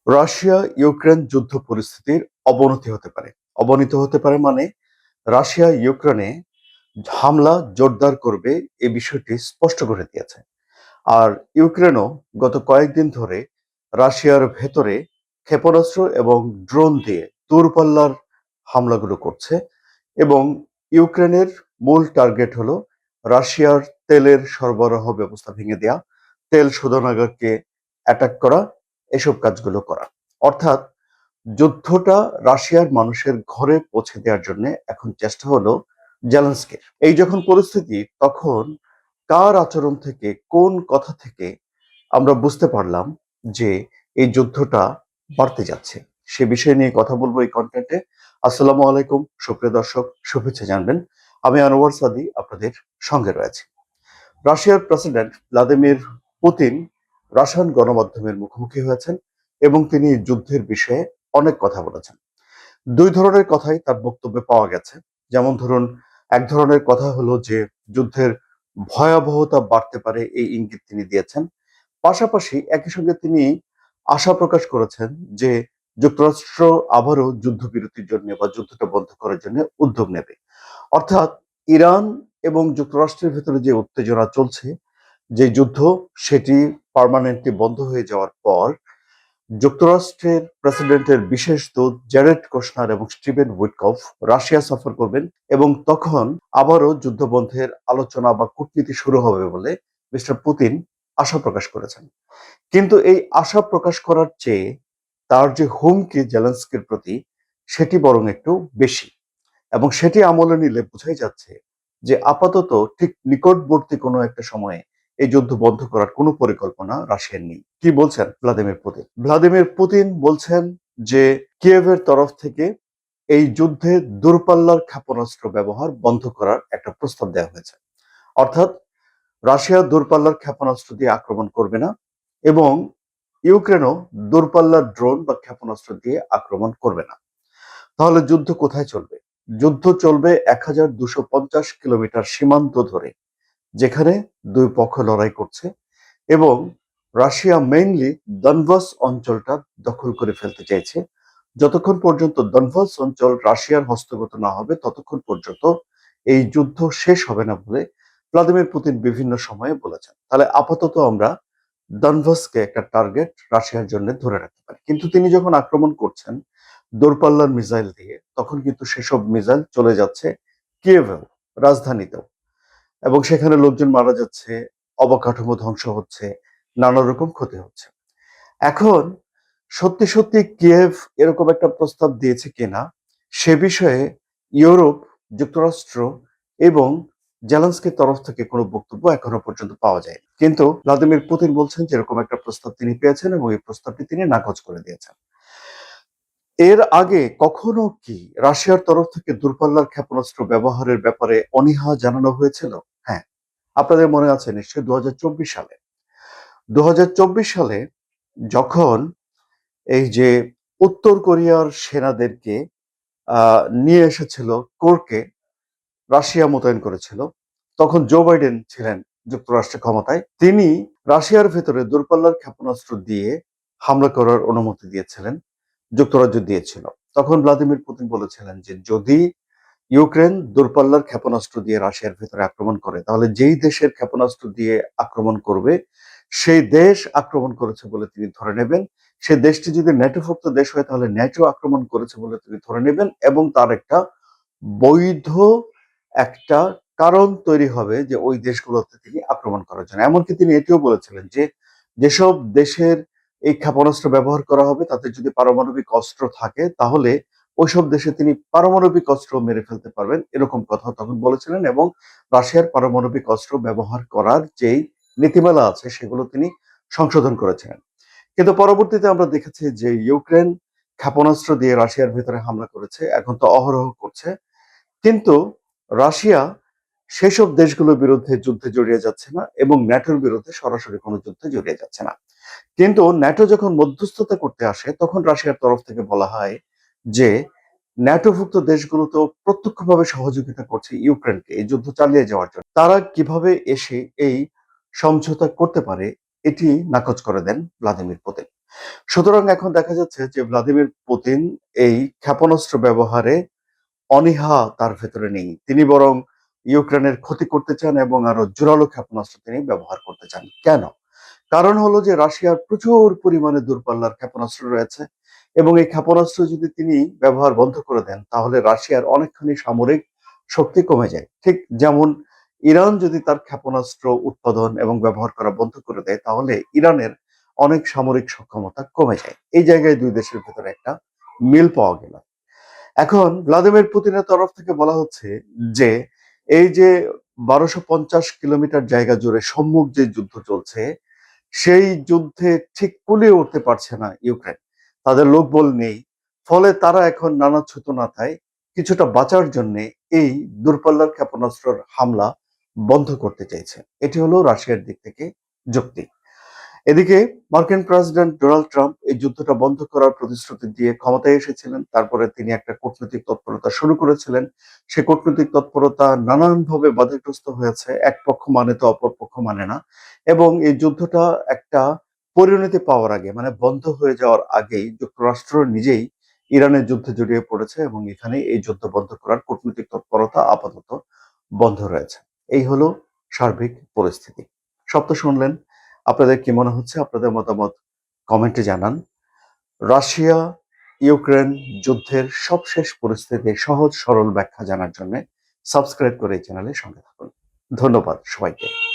Russia Ukraine যুদ্ধ পরিস্থিতির অবনতি হতে পারে। অবনতি হতে পারে মানে রাশিয়া ইউক্রেনে হামলা জোরদার করবে এই বিষয়টি স্পষ্ট করে দিয়েছে। আর ইউক্রেনও গত কয়েকদিন ধরে রাশিয়ার ভেতরে ক্ষেপণাস্ত্র এবং ড্রোন দিয়ে দূরপাল্লার হামলাগুলো করছে এবং ইউক্রেনের মূল টার্গেট হলো রাশিয়ার তেলের সরবরাহ ব্যবস্থা ভেঙে দেয়া, তেল শোধনাগারকে অ্যাটাক করা, এসব কাজগুলো করা। অর্থাৎ যুদ্ধটা রাশিয়ার মানুষের ঘরে পৌঁছে দেওয়ার জন্য এখন চেষ্টা হলো জেলেনস্কির। এই যখন পরিস্থিতি, তখন কার আচরণ থেকে, কোন কথা থেকে আমরা বুঝতে পারলাম যে এই যুদ্ধটা বাড়তে যাচ্ছে। সে বিষয় নিয়ে কথা বলবো এই কন্টেন্টে। আসসালামু আলাইকুম সুপ্রিয় দর্শক, শুভেচ্ছা জানবেন। আমি আনোয়ার সাদি আপনাদের সঙ্গে রয়েছি। রাশিয়ার প্রেসিডেন্ট ভ্লাদিমির পুতিন রাশিয়ান গণমাধ্যমের মুখোমুখি হয়েছেন এবং তিনি যুদ্ধের বিষয়ে অনেক কথা বলেছেন। দুই ধরনের কথাই তার বক্তব্যে পাওয়া গেছে। যেমন ধরুন, এক ধরনের কথা হলো যে যুদ্ধের ভয়াবহতা বাড়তে পারে, এই ইঙ্গিত তিনি দিয়েছেন। পাশাপাশি একই সঙ্গে তিনি আশা প্রকাশ করেছেন যে যুক্তরাষ্ট্র আবারও যুদ্ধবিরতির জন্য বা যুদ্ধটা বন্ধ করার জন্য উদ্যোগ নেবে। অর্থাৎ ইরান এবং যুক্তরাষ্ট্রের ভেতরে যে উত্তেজনা চলছে, যে যুদ্ধ, সেটি পার্মানেন্টলি বন্ধ হয়ে যাওয়ার পর যুক্তরাষ্ট্রের প্রেসিডেন্টের বিশেষ দূত জ্যারেড কুশনার এবং স্টিভেন উইটকফ রাশিয়া সফর করবেন এবং তখন আবারও যুদ্ধবন্ধের আলোচনা বা কূটনীতি শুরু হবে বলে মিস্টার পুতিন আশা প্রকাশ করেছেন। কিন্তু এই আশা প্রকাশ করার চেয়ে তার যে হুমকি জেলেনস্কির প্রতি, সেটি বরং একটু বেশি। এবং সেটি আমলে নিলে বোঝাই যাচ্ছে যে আপাতত ঠিক নিকটবর্তী কোনো একটা সময়ে এই যুদ্ধ বন্ধ করার কোনো পরিকল্পনা রাশিয়ার নেই। কি বলছেন ভ্লাদিমির পুতিন? ভ্লাদিমির পুতিন বলছেন যে কিয়েভের তরফ থেকে এই যুদ্ধে দূরপাল্লার ক্ষেপণাস্ত্র ব্যবহার বন্ধ করার একটা প্রস্তাব দেওয়া হয়েছে। অর্থাৎ রাশিয়া দূরপাল্লার ক্ষেপণাস্ত্র দিয়ে আক্রমণ করবে না এবং ইউক্রেনও দূরপাল্লার ড্রোন বা ক্ষেপণাস্ত্র দিয়ে আক্রমণ করবে না। তাহলে যুদ্ধ কোথায় চলবে? যুদ্ধ চলবে 1250 কিলোমিটার সীমান্ত ধরে, যেখানে দুই পক্ষ লড়াই করছে এবং রাশিয়া মেইনলি দনবাস অঞ্চলটা দখল করে ফেলতে চাইছে। যতক্ষণ পর্যন্ত দনবাস অঞ্চল রাশিয়ার হস্তগত না হবে, ততক্ষণ পর্যন্ত এই যুদ্ধ শেষ হবে না বলে ভ্লাদিমির পুতিন বিভিন্ন সময়ে বলেছেন। তাহলে আপাতত আমরা দনবাসকে একটা টার্গেট রাশিয়ার জন্য ধরে রাখতে পারি। কিন্তু তিনি যখন আক্রমণ করছেন দূরপাল্লার মিসাইল দিয়ে, তখন কিন্তু সেসব মিসাইল চলে যাচ্ছে কিয়েভেও, রাজধানীতেও, এবং সেখানে লোকজন মারা যাচ্ছে, অবকাঠামো ধ্বংস হচ্ছে, নানা রকম ক্ষতি হচ্ছে। এখন সত্যি সত্যি কিয়েভ এরকম একটা প্রস্তাব দিয়েছে কিনা, সে বিষয়ে ইউরোপ, যুক্তরাষ্ট্র এবং জেলেনস্কির তরফ থেকে কোনো বক্তব্য এখনো পর্যন্ত পাওয়া যায়নি। কিন্তু ভ্লাদিমির পুতিন বলছেন যে এরকম একটা প্রস্তাব তিনি পেয়েছেন এবং এই প্রস্তাবটি তিনি নাকচ করে দিয়েছেন। এর আগে কখনো কি রাশিয়ার তরফ থেকে দূরপাল্লার ক্ষেপণাস্ত্র ব্যবহারের ব্যাপারে অনীহা জানানো হয়েছিল? হ্যাঁ, আপনাদের মনে আছে নিশ্চয়ই 2024 সালে। 2024 সালে যখন এই যে উত্তর কোরিয়ার সেনাদেরকে নিয়ে এসেছিল কোরকে, রাশিয়া মোতায়েন করেছিল, তখন জো বাইডেন ছিলেন যুক্তরাষ্ট্রের ক্ষমতায়। তিনি রাশিয়ার ভেতরে দূরপাল্লার ক্ষেপণাস্ত্র দিয়ে হামলা করার অনুমতি দিয়েছিলেন, যুক্তরাজ্য দিয়েছিল। তখন ভ্লাদিমির পুতিন বলেছিলেন যে যদি ইউক্রেন দূরপাল্লার ক্ষেপণাস্ত্র দিয়ে রাশিয়ার ভেতরে আক্রমণ করে, তাহলে যেই দেশের ক্ষেপণাস্ত্র দিয়ে আক্রমণ করবে সেই দেশ আক্রমণ করেছে বলে তিনি ধরে নেবেন। সে দেশটি যদি ন্যাটোভুক্ত দেশ হয়, তাহলে ন্যাটো আক্রমণ করেছে বলে তিনি ধরে নেবেন এবং তার একটা বৈধ একটা কারণ তৈরি হবে যে ওই দেশগুলোতে তিনি আক্রমণ করার জন্য। এমনকি তিনি এটিও বলেছিলেন যে যেসব দেশের এই ক্ষেপণাস্ত্র ব্যবহার করা হবে, তাতে যদি পারমাণবিক অস্ত্র থাকে, তাহলে ওইসব দেশে তিনি পারমাণবিক অস্ত্র মেরে ফেলতে পারবেন, এরকম কথা তখন বলেছিলেন এবং রাশিয়ার পারমাণবিক অস্ত্র ব্যবহার করার যেই নীতিমালা আছে সেগুলো তিনি সংশোধন করেছিলেন। কিন্তু পরবর্তীতে আমরা দেখেছি যে ইউক্রেন ক্ষেপণাস্ত্র দিয়ে রাশিয়ার ভেতরে হামলা করেছে, এখন তো অহরহ করছে। কিন্তু রাশিয়া সেসব দেশগুলোর বিরুদ্ধে যুদ্ধে জড়িয়ে যাচ্ছে না এবং ন্যাটোর বিরুদ্ধে সরাসরি কোনো যুদ্ধে জড়িয়ে যাচ্ছে না। কিন্তু ন্যাটো যখন মধ্যস্থতা করতে আসে, তখন রাশিয়ার তরফ থেকে বলা হয় যে ন্যাটোভুক্ত দেশগুলো তো প্রত্যক্ষভাবে সহযোগিতা করছে ইউক্রেনকে এই যুদ্ধ চালিয়ে যাওয়ার জন্য, তারা কিভাবে এসে এই সমঝোতা করতে পারে, এটি নাকচ করে দেন ভ্লাদিমির পুতিন। সুতরাং এখন দেখা যাচ্ছে যে ভ্লাদিমির পুতিন এই ক্ষেপণাস্ত্র ব্যবহারে অনীহা তার ভেতরে নেই। তিনি বরং ইউক্রেনের ক্ষতি করতে চান এবং আরো জোরালো ক্ষেপণাস্ত্র তিনি ব্যবহার করতে চান। কেন? কারণ হলো যে রাশিয়ার প্রচুর পরিমাণে দূরপাল্লার ক্ষেপণাস্ত্র রয়েছে এবং এই ক্ষেপণাস্ত্র যদি তিনি ব্যবহার বন্ধ করে দেন তাহলে রাশিয়ার অনেকখানি সামরিক শক্তি কমে যায়। ঠিক যেমন ইরান যদি তার ক্ষেপণাস্ত্র উৎপাদন এবং ব্যবহার করা বন্ধ করে দেয় তাহলে ইরানের অনেক সামরিক সক্ষমতা কমে যায়। এই জায়গায় দুই দেশের ভেতরে একটা মিল পাওয়া গেল। এখন ভ্লাদিমির পুতিনের তরফ থেকে বলা হচ্ছে যে এই যে ১২৫০ কিলোমিটার জায়গা জুড়ে সম্মুখ যে যুদ্ধ চলছে সেই যুদ্ধে ঠিক কুলিয়ে উঠতে পারছে না ইউক্রেন। তাদের লোকবল নেই। ফলে তারা এখন নানা ছুতো-নাতায় কিছুটা বাঁচার জন্যে এই দূরপাল্লার ক্ষেপণাস্ত্রের হামলা বন্ধ করতে চাইছে। এটি হলো রাশিয়ার দিক থেকে যুক্তি। এদিকে মার্কিন প্রেসিডেন্ট ডোনাল্ড ট্রাম্প এই যুদ্ধটা বন্ধ করার প্রতিশ্রুতি দিয়ে ক্ষমতায় এসেছিলেন। তারপরে তিনি একটা কূটনৈতিক তৎপরতা শুরু করেছিলেন। সে কূটনৈতিক তৎপরতা নানানভাবে বাধাগ্রস্ত হয়েছে। এক পক্ষ মানে তো অপর পক্ষ মানে না। এবং এই যুদ্ধটা একটা পরিণতি পাওয়ার আগে মানে বন্ধ হয়ে যাওয়ার আগেই যুক্তরাষ্ট্র নিজেই ইরানের যুদ্ধে জড়িয়ে পড়েছে এবং এখানে এই যুদ্ধ বন্ধ করার কূটনৈতিক তৎপরতা আপাতত বন্ধ রয়েছে। এই হলো সার্বিক পরিস্থিতি। সব তো শুনলেন। আপনাদের কি মনে হচ্ছে? আপনাদের মতামত কমেন্টে জানান। রাশিয়া ইউক্রেন যুদ্ধের সবশেষ পরিস্থিতির সহজ সরল ব্যাখ্যা জানার জন্য সাবস্ক্রাইব করে এই চ্যানেলের সঙ্গে থাকুন। ধন্যবাদ সবাইকে।